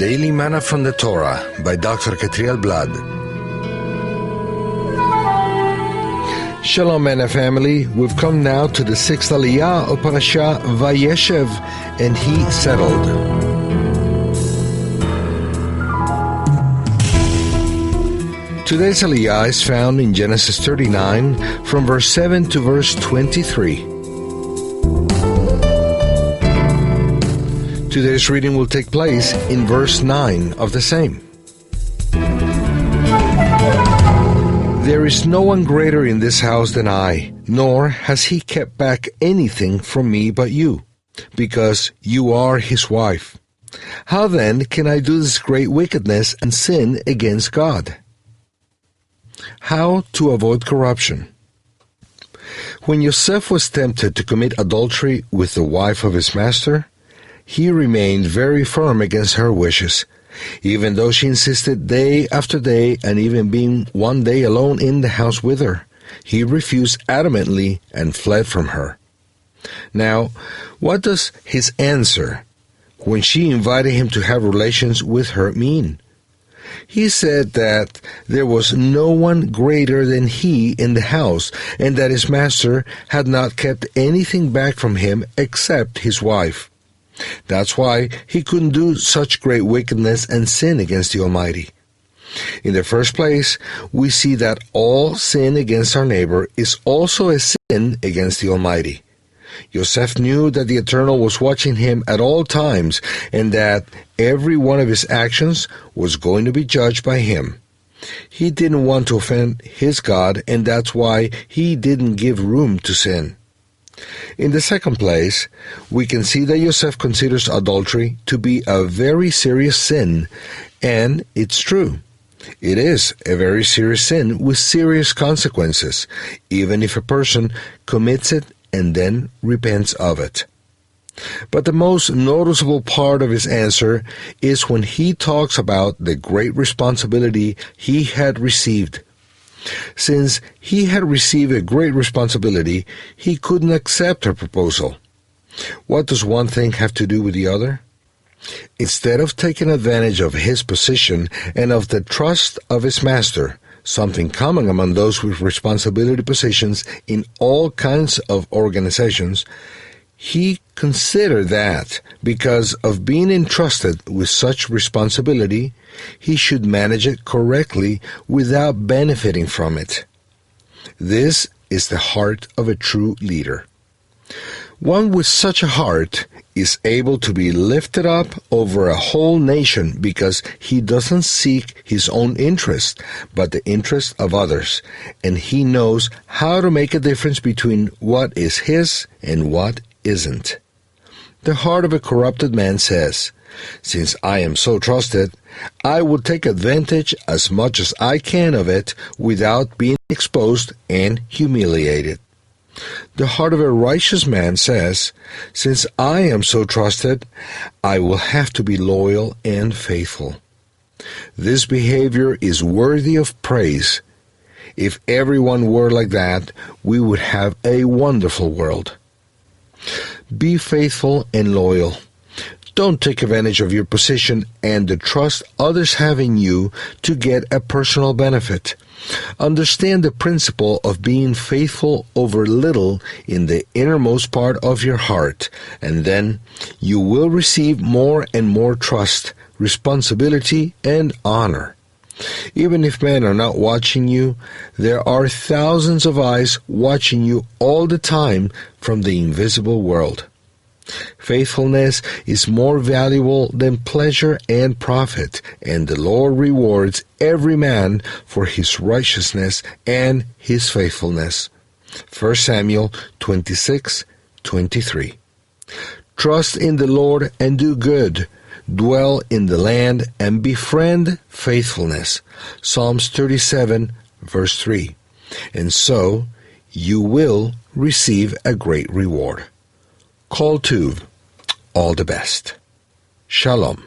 Daily Manna from the Torah by Dr. Ketriel Blad. Shalom, Manna family. We've come now to the sixth aliyah of Parasha VaYeshev, and he settled. Today's aliyah is found in Genesis 39, from verse 7 to verse 23. Today's reading will take place in verse 9 of the same. There is no one greater in this house than I, nor has he kept back anything from me but you, because you are his wife. How then can I do this great wickedness and sin against God? How to avoid corruption. When Yosef was tempted to commit adultery with the wife of his master, he remained very firm against her wishes, even though she insisted day after day, and even being one day alone in the house with her. He refused adamantly and fled from her. Now, what does his answer when she invited him to have relations with her mean? He said that there was no one greater than he in the house, and that his master had not kept anything back from him except his wife. That's why he couldn't do such great wickedness and sin against the Almighty. In the first place, we see that all sin against our neighbor is also a sin against the Almighty. Yosef knew that the Eternal was watching him at all times, and that every one of his actions was going to be judged by him. He didn't want to offend his God, and that's why he didn't give room to sin. In the second place, we can see that Yosef considers adultery to be a very serious sin, and it's true. It is a very serious sin with serious consequences, even if a person commits it and then repents of it. But the most noticeable part of his answer is when he talks about the great responsibility he had received. Since he had received a great responsibility, he couldn't accept her proposal. What does one thing have to do with the other? Instead of taking advantage of his position and of the trust of his master, something common among those with responsibility positions in all kinds of organizations, he considered that because of being entrusted with such responsibility, he should manage it correctly without benefiting from it. This is the heart of a true leader. One with such a heart is able to be lifted up over a whole nation because he doesn't seek his own interest, but the interest of others, and he knows how to make a difference between what is his and what isn't. The heart of a corrupted man says, "Since I am so trusted, I will take advantage as much as I can of it without being exposed and humiliated." The heart of a righteous man says, "Since I am so trusted, I will have to be loyal and faithful." This behavior is worthy of praise. If everyone were like that, we would have a wonderful world. Be faithful and loyal. Don't take advantage of your position and the trust others have in you to get a personal benefit. Understand the principle of being faithful over little in the innermost part of your heart, and then you will receive more and more trust, responsibility, and honor. Even if men are not watching you, there are thousands of eyes watching you all the time from the invisible world. Faithfulness is more valuable than pleasure and profit, and the Lord rewards every man for his righteousness and his faithfulness. 1 Samuel 26:23. Trust in the Lord and do good. Dwell in the land and befriend faithfulness. Psalms 37, verse 3. And so you will receive a great reward. Kol Tuv, all the best. Shalom.